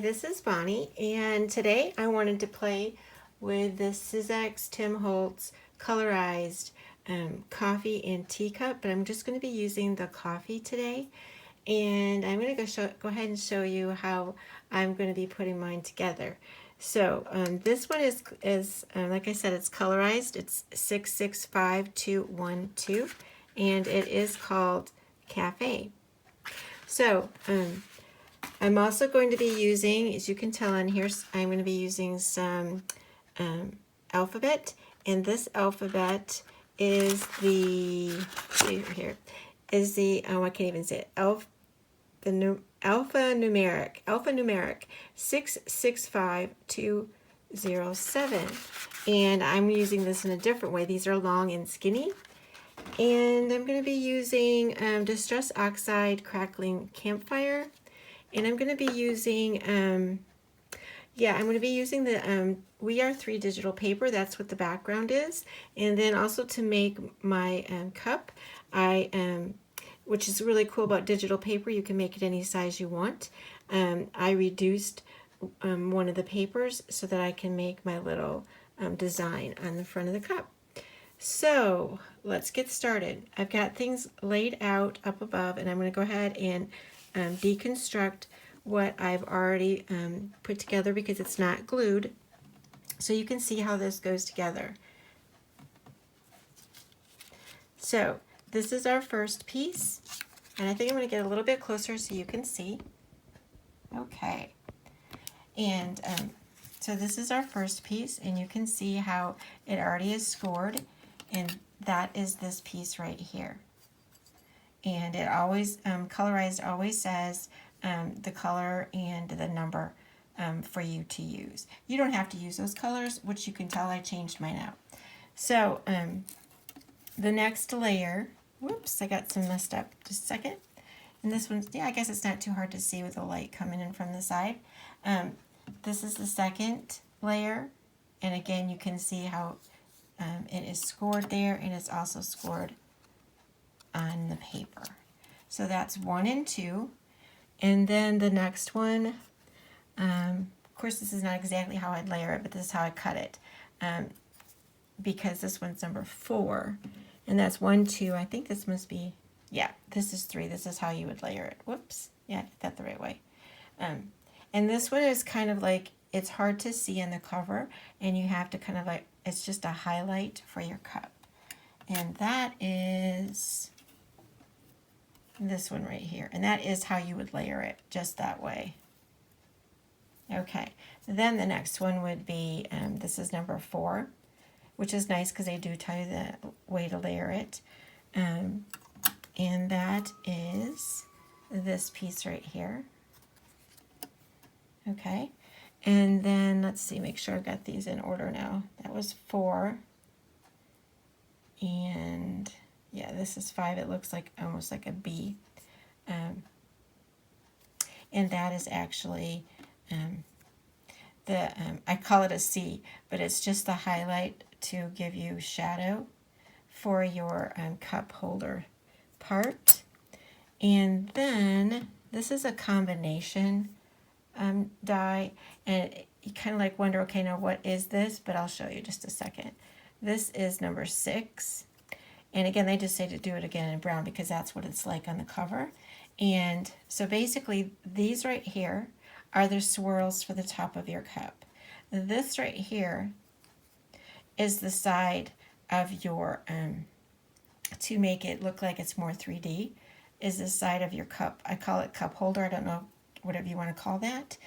this is Bonnie, and today I wanted to play with the Sizzix Tim Holtz colorized coffee and teacup, but I'm just going to be using the coffee today, and I'm going to go ahead and show you how I'm going to be putting mine together. So this one is like I said, it's colorized. It's 665212, and it is called Cafe. So I'm also going to be using, as you can tell on here, I'm going to be using some alphabet, and this alphabet is the, oh, I can't even say it, Alphanumeric 665207, and I'm using this in a different way. These are long and skinny, and I'm going to be using Distress Oxide Crackling Campfire. And I'm going to be using, I'm going to be using the We Are 3 digital paper. That's what the background is. And then also to make my cup, which is really cool about digital paper, you can make it any size you want. I reduced one of the papers so that I can make my little design on the front of the cup. So let's get started. I've got things laid out up above, and I'm going to go ahead and deconstruct what I've already put together because it's not glued, so you can see how this goes together. So this is our first piece, and I think I'm going to get a little bit closer so you can see. Okay, and so this is our first piece, and you can see how it already is scored, and that is this piece right here. And it always, Colorized always says the color and the number for you to use. You don't have to use those colors, which you can tell I changed mine out. So the next layer, whoops, I got some messed up, just a second. And this one's, yeah, I guess it's not too hard to see with the light coming in from the side. This is the second layer, and again, you can see how it is scored there, and it's also scored on the paper. So that's 1 and 2, and then the next one, of course this is not exactly how I'd layer it, but this is how I cut it, because this one's number 4, and that's 1, 2, I think this must be, yeah, this is 3, this is how you would layer it. Whoops, yeah, I did that the right way. And this one is kind of like, it's hard to see in the cover, and you have to kind of like, it's just a highlight for your cup, and that is this one right here, and that is how you would layer it, just that way. Okay, then the next one would be, this is number 4, which is nice because they do tell you the way to layer it, and that is this piece right here. Okay, and then let's see, make sure I've got these in order now. That was 4, and yeah, this is 5. It looks like almost like a B. And that is actually I call it a C, but it's just the highlight to give you shadow for your cup holder part. And then this is a combination die, and you kind of like wonder, okay, now what is this? But I'll show you just a second. This is number 6. And again, they just say to do it again in brown because that's what it's like on the cover. And so basically, these right here are the swirls for the top of your cup. This right here is the side of your, to make it look like it's more 3D, is the side of your cup. I call it cup holder. I don't know, whatever you want to call that.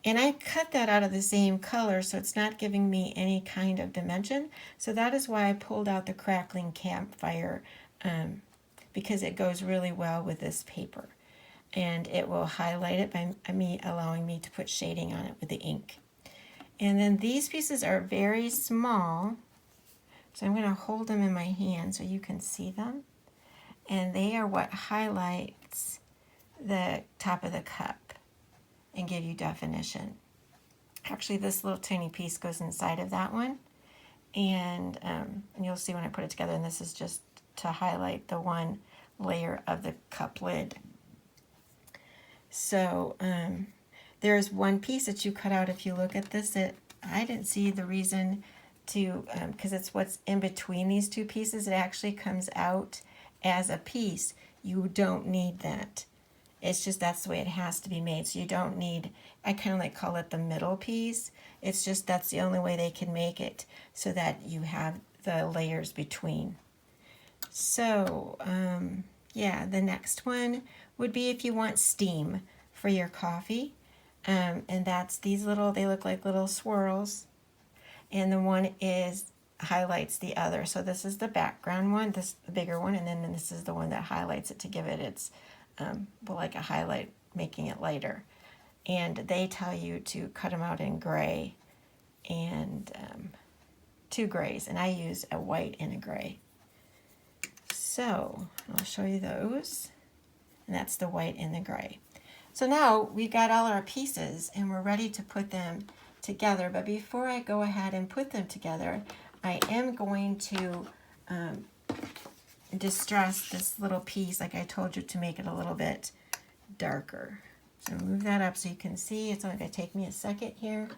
And I cut that out of the same color, so it's not giving me any kind of dimension. So that is why I pulled out the Crackling Campfire, because it goes really well with this paper. And it will highlight it by allowing me to put shading on it with the ink. And then these pieces are very small, so I'm going to hold them in my hand so you can see them. And they are what highlights the top of the cup and give you definition. Actually, this little tiny piece goes inside of that one, and you'll see when I put it together, and this is just to highlight the one layer of the cup lid. So there's one piece that you cut out. If you look at this, I didn't see the reason to, because it's what's in between these two pieces. It actually comes out as a piece. You don't need that. It's just that's the way it has to be made. So you don't need, I kind of like call it the middle piece. It's just that's the only way they can make it, so that you have the layers between. So yeah, the next one would be if you want steam for your coffee. And that's these little, they look like little swirls. And the one is highlights the other. So this is the background one, this the bigger one, and then this is the one that highlights it to give it its, well, like a highlight, making it lighter. And they tell you to cut them out in gray and 2 grays, and I use a white and a gray. So I'll show you those, and that's the white and the gray. So now we've got all our pieces and we're ready to put them together. But before I go ahead and put them together, I am going to distress this little piece, like I told you, to make it a little bit darker. So move that up so you can see. It's only going to take me a second here.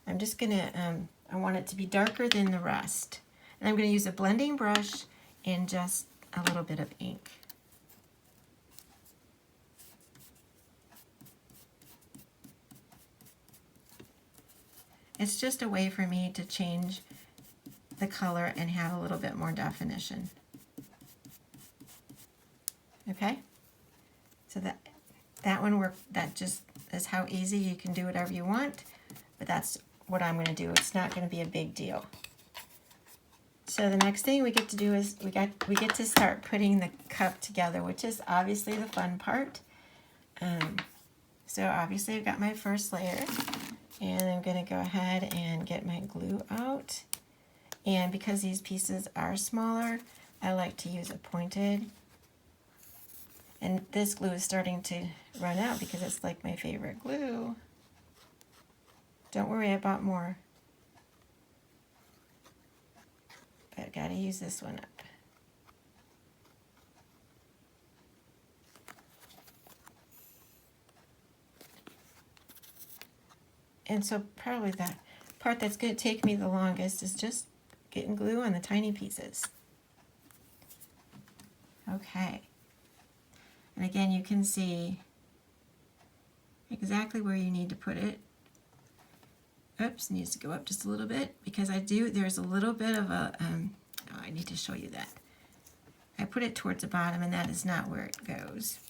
I'm just going to, I want it to be darker than the rest. And I'm going to use a blending brush and just a little bit of ink. It's just a way for me to change the color and have a little bit more definition. Okay? So that one worked. That just is how easy. You can do whatever you want, but that's what I'm going to do. It's not going to be a big deal. So the next thing we get to do is we get to start putting the cup together, which is obviously the fun part. So obviously I've got my first layer, and I'm going to go ahead and get my glue out. And because these pieces are smaller, I like to use a pointed. And this glue is starting to run out because it's like my favorite glue. Don't worry, I bought more. But I gotta use this one up. And so probably that part that's going to take me the longest is just getting glue on the tiny pieces. Okay. And again, you can see exactly where you need to put it. Oops, needs to go up just a little bit because there's a little bit of a, oh, I need to show you that. I put it towards the bottom, and that is not where it goes.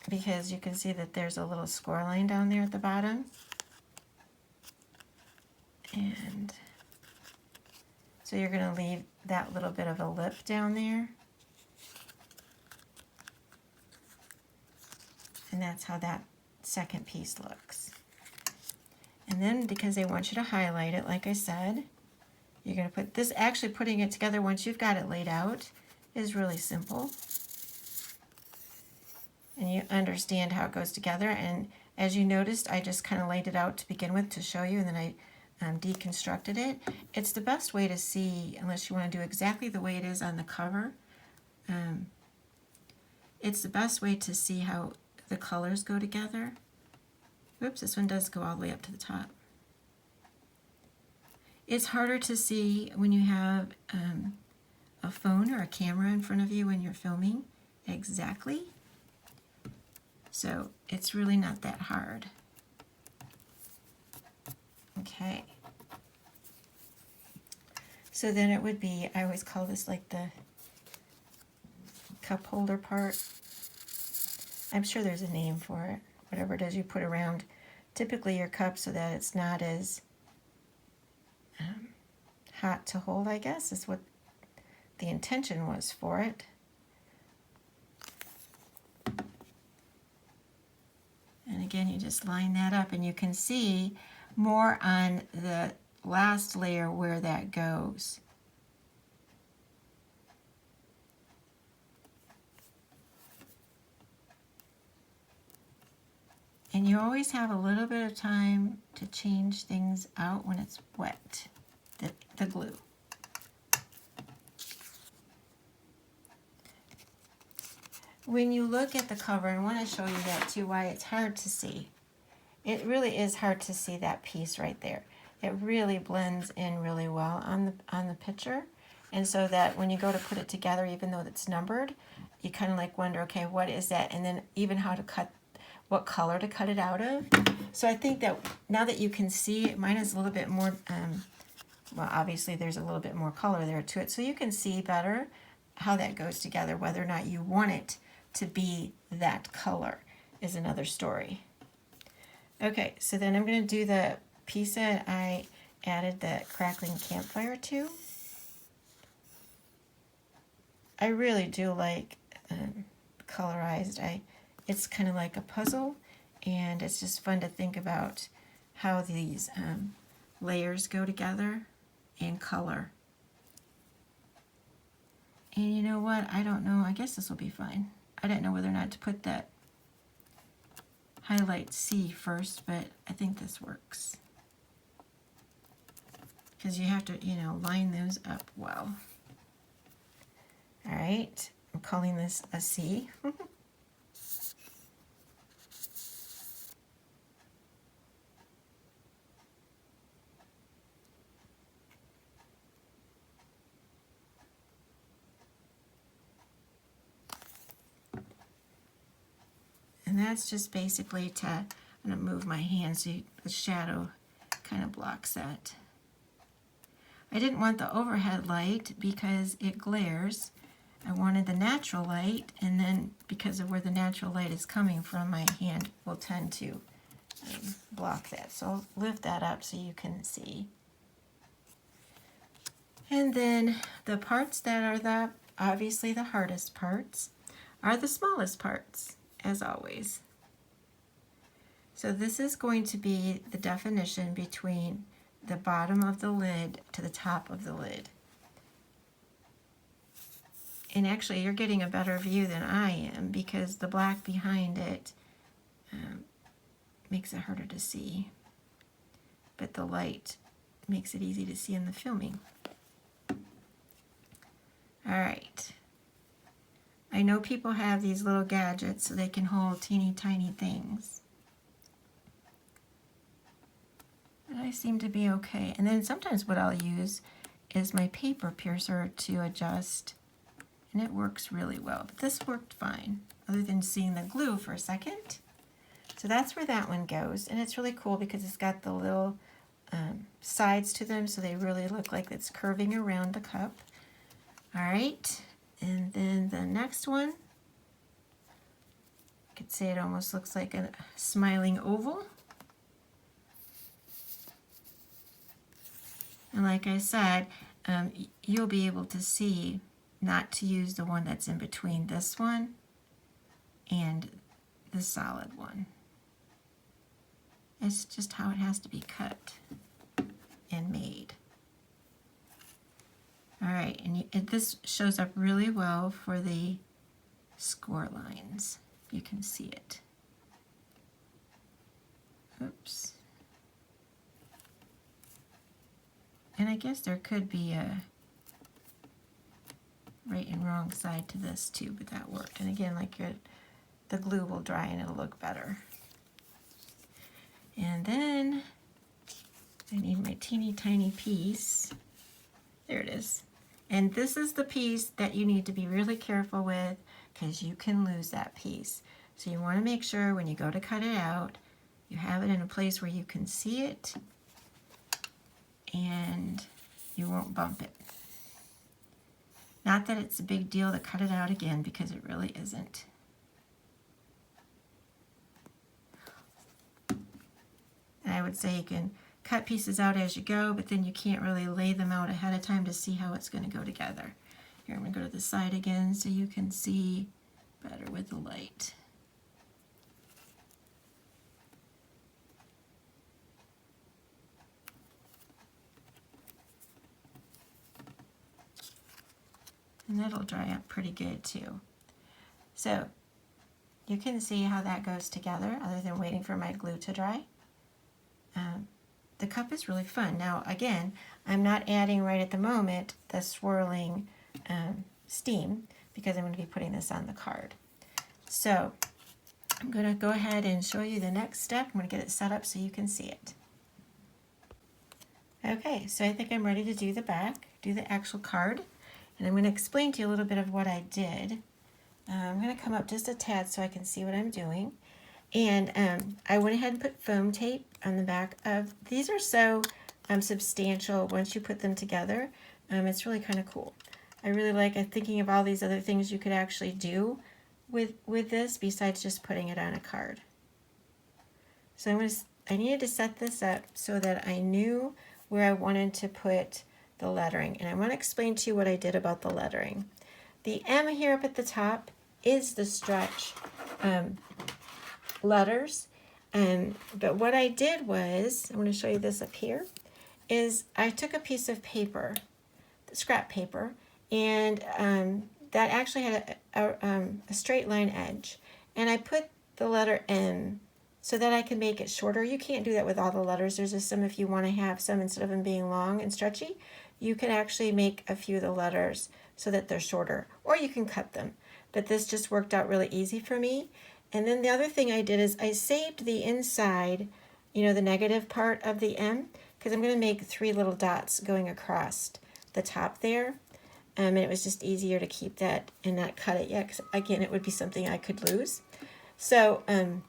Because you can see that there's a little score line down there at the bottom. And so you're going to leave that little bit of a lip down there. And that's how that second piece looks. And then because they want you to highlight it, like I said, you're going to put this, actually putting it together once you've got it laid out is really simple. And you understand how it goes together. And as you noticed, I just kind of laid it out to begin with to show you, and then I deconstructed it. It's the best way to see, unless you want to do exactly the way it is on the cover. It's the best way to see how the colors go together. Oops, this one does go all the way up to the top. It's harder to see when you have a phone or a camera in front of you when you're filming exactly. So it's really not that hard. Okay. So then it would be, I always call this like the cup holder part. I'm sure there's a name for it. Whatever it is you put around typically your cup so that it's not as hot to hold, I guess, is what the intention was for it. And again, you just line that up, and you can see more on the last layer where that goes. And you always have a little bit of time to change things out when it's wet, the glue. when you look at the cover, and I want to show you that too, why it's hard to see. It really is hard to see that piece right there. It really blends in really well on the picture. And so that when you go to put it together, even though it's numbered, you kind of like wonder, okay, what is that? And then even how to cut, what color to cut it out of. So I think that now that you can see, mine is a little bit more, well, obviously there's a little bit more color there to it. So you can see better how that goes together. Whether or not you want it to be that color is another story. Okay, so then I'm going to do the piece that I added the Crackling Campfire to. I really do like Colorized. It's kind of like a puzzle, and it's just fun to think about how these layers go together in color. And you know what? I don't know. I guess this will be fine. I didn't know whether or not to put that highlight C first, but I think this works. Because you have to, you know, line those up well. All right, I'm calling this a C. And that's just basically to, I'm going to move my hand so the shadow kind of blocks that. I didn't want the overhead light because it glares. I wanted the natural light, and then because of where the natural light is coming from, my hand will tend to block that. So I'll lift that up so you can see. And then the parts that are obviously the hardest parts are the smallest parts, as always. So this is going to be the definition between the bottom of the lid to the top of the lid. And actually you're getting a better view than I am because the black behind it makes it harder to see. But the light makes it easy to see in the filming. All right. I know people have these little gadgets so they can hold teeny tiny things. But I seem to be okay. And then sometimes what I'll use is my paper piercer to adjust, and it works really well. But this worked fine, other than seeing the glue for a second. So that's where that one goes, and it's really cool because it's got the little sides to them, so they really look like it's curving around the cup. All right, and then the next one, you could say it almost looks like a smiling oval. And like I said, you'll be able to see not to use the one that's in between this one and the solid one. It's just how it has to be cut and made. All right, and this shows up really well for the score lines. You can see it. Oops. And I guess there could be a right and wrong side to this too, but that worked. And again, like the glue will dry and it'll look better. And then I need my teeny tiny piece. There it is. And this is the piece that you need to be really careful with because you can lose that piece. So you want to make sure when you go to cut it out, you have it in a place where you can see it and you won't bump it. Not that it's a big deal to cut it out again because it really isn't. And I would say you can cut pieces out as you go, but then you can't really lay them out ahead of time to see how it's going to go together. Here, I'm going to go to the side again so you can see better with the light. And that'll dry up pretty good too. So you can see how that goes together other than waiting for my glue to dry. The cup is really fun. Now again, I'm not adding right at the moment the swirling steam because I'm going to be putting this on the card. So I'm going to go ahead and show you the next step. I'm going to get it set up so you can see it. Okay, so I think I'm ready to do the back, do the actual card, and I'm going to explain to you a little bit of what I did. I'm going to come up just a tad so I can see what I'm doing. And I went ahead and put foam tape on the back of, these are so substantial once you put them together. It's really kind of cool. I really like thinking of all these other things you could actually do with this besides just putting it on a card. So I needed to set this up so that I knew where I wanted to put the lettering. And I want to explain to you what I did about the lettering. The M here up at the top is the stretch letters. But what I did was, I'm going to show you this up here, is I took a piece of paper, scrap paper, and that actually had a straight line edge. And I put the letter M so that I can make it shorter. You can't do that with all the letters. There's just some, if you want to have some, instead of them being long and stretchy, you can actually make a few of the letters so that they're shorter, or you can cut them. But this just worked out really easy for me. And then the other thing I did is I saved the inside, you know, the negative part of the M, because I'm going to make 3 little dots going across the top there. And it was just easier to keep that and not cut it yet, because again, it would be something I could lose. So, and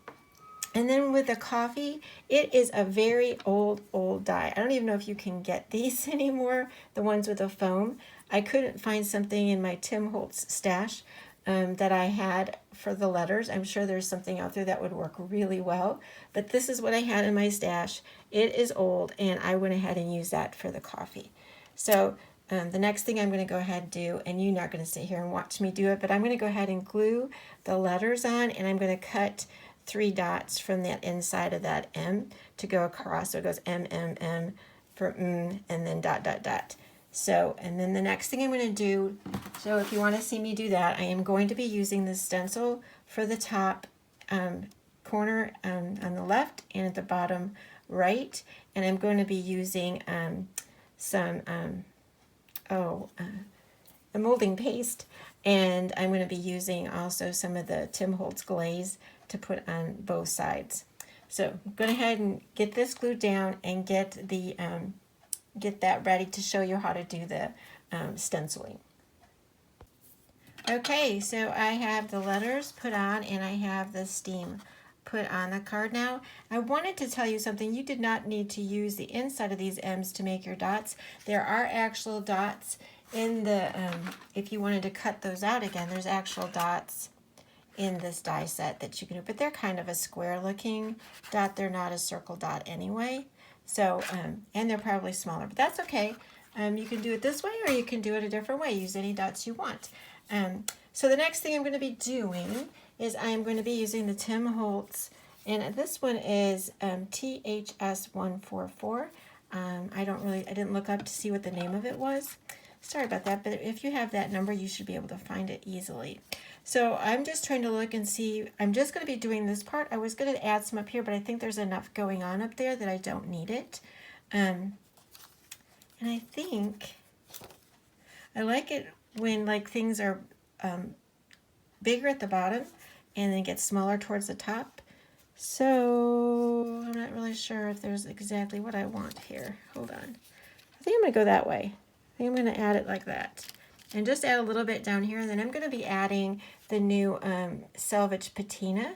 then with the coffee, it is a very old die. I don't even know if you can get these anymore, the ones with the foam. I couldn't find something in my Tim Holtz stash that I had for the letters. I'm sure there's something out there that would work really well, but this is what I had in my stash. It is old, and I went ahead and used that for the coffee. So the next thing I'm going to go ahead and do, and you're not going to sit here and watch me do it, but I'm going to go ahead and glue the letters on, and I'm going to cut 3 dots from that inside of that M to go across. So it goes M, M, M for and then dot, dot, dot. So, and then the next thing I'm going to do, so if you want to see me do that, I am going to be using the stencil for the top corner on the left and at the bottom right. And I'm going to be using some a molding paste, and I'm going to be using also some of the Tim Holtz glaze to put on both sides. So I'm going to go ahead and get this glued down and get the get that ready to show you how to do the stenciling. Okay, so I have the letters put on and I have the steam put on the card now. I wanted to tell you something. You did not need to use the inside of these M's to make your dots. There are actual dots in the, if you wanted to cut those out again, there's actual dots in this die set that you can do, but they're kind of a square looking dot. They're not a circle dot anyway. So, and they're probably smaller, but that's okay. You can do it this way or you can do it a different way. Use any dots you want. So the next thing I'm going to be doing is I'm going to be using the Tim Holtz, and this one is THS144. I didn't look up to see what the name of it was. Sorry about that, but if you have that number, you should be able to find it easily. So I'm just trying to look and see. I'm just going to be doing this part. I was going to add some up here, but I think there's enough going on up there that I don't need it. And I think I like it when like things are bigger at the bottom and then get smaller towards the top. So I'm not really sure if there's exactly what I want here. Hold on. I think I'm going to go that way. I think I'm going to add it like that. And just add a little bit down here. And then I'm going to be adding the new Selvage Patina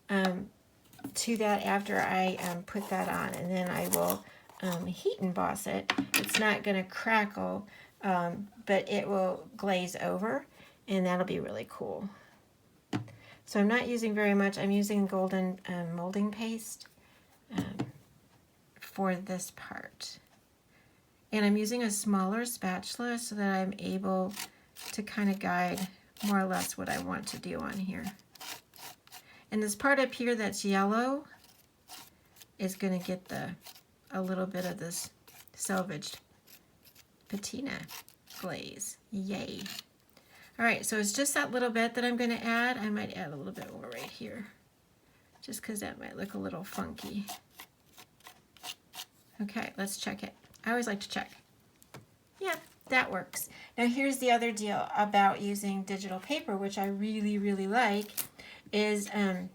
to that after I put that on. And then I will heat emboss it. It's not going to crackle, but it will glaze over. And that'll be really cool. So I'm not using very much. I'm using golden molding paste for this part. And I'm using a smaller spatula so that I'm able to kind of guide more or less what I want to do on here. And this part up here that's yellow is going to get a little bit of this Selvage Patina glaze. Yay. All right, so it's just that little bit that I'm going to add. I might add a little bit more right here, just because that might look a little funky. Okay, let's check it. I always like to check. Yeah, that works. Now here's the other deal about using digital paper, which I really, really like, is, and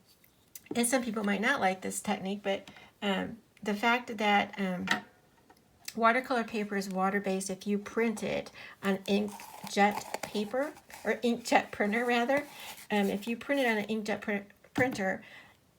some people might not like this technique, but the fact that watercolor paper is water-based, if you print it on inkjet paper, or inkjet printer rather, if you print it on an inkjet printer,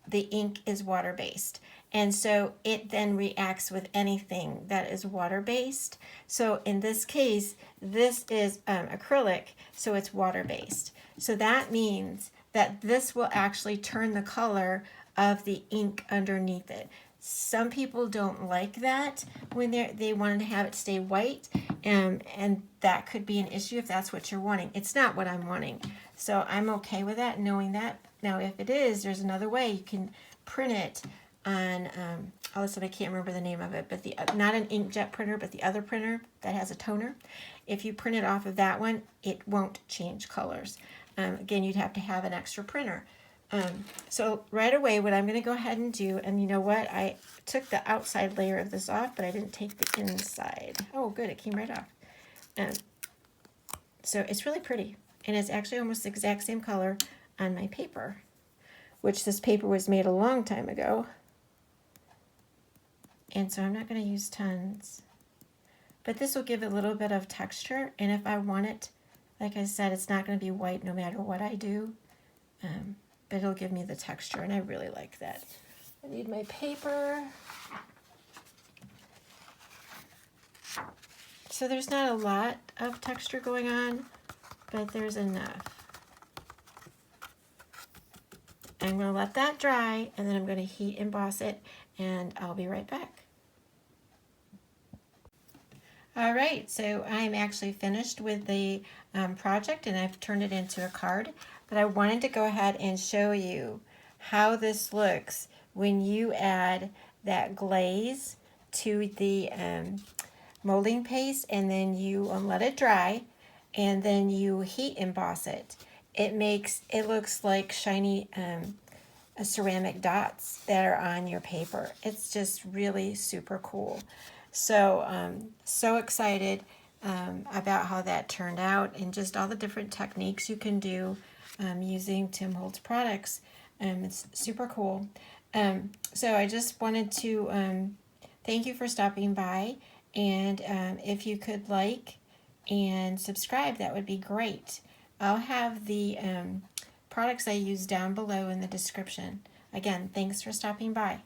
the ink is water-based. And so it then reacts with anything that is water-based. So in this case, this is acrylic, so it's water-based. So that means that this will actually turn the color of the ink underneath it. Some people don't like that when they wanted to have it stay white, and that could be an issue if that's what you're wanting. It's not what I'm wanting, so I'm okay with that, knowing that. Now, if it is, there's another way you can print it on. Oh, listen, I can't remember the name of it, but not an inkjet printer, but the other printer that has a toner. If you print it off of that one, it won't change colors. Again, you'd have to have an extra printer. So right away, what I'm going to go ahead and do, and you know what, I took the outside layer of this off, but I didn't take the inside. Oh, good, it came right off. So it's really pretty, and it's actually almost the exact same color on my paper, which this paper was made a long time ago. And so I'm not going to use tons, but this will give a little bit of texture, and if I want it, like I said, it's not going to be white no matter what I do. But it'll give me the texture, and I really like that. I need my paper. So there's not a lot of texture going on, but there's enough. I'm going to let that dry, and then I'm going to heat emboss it, and I'll be right back. All right, so I'm actually finished with the project, and I've turned it into a card. But I wanted to go ahead and show you how this looks when you add that glaze to the molding paste, and then you let it dry, and then you heat emboss it. It looks like shiny ceramic dots that are on your paper. It's just really super cool. So so excited about how that turned out, and just all the different techniques you can do using Tim Holtz products. It's super cool. So I just wanted to thank you for stopping by, and if you could like and subscribe, that would be great. I'll have the products I use down below in the description. Again, thanks for stopping by.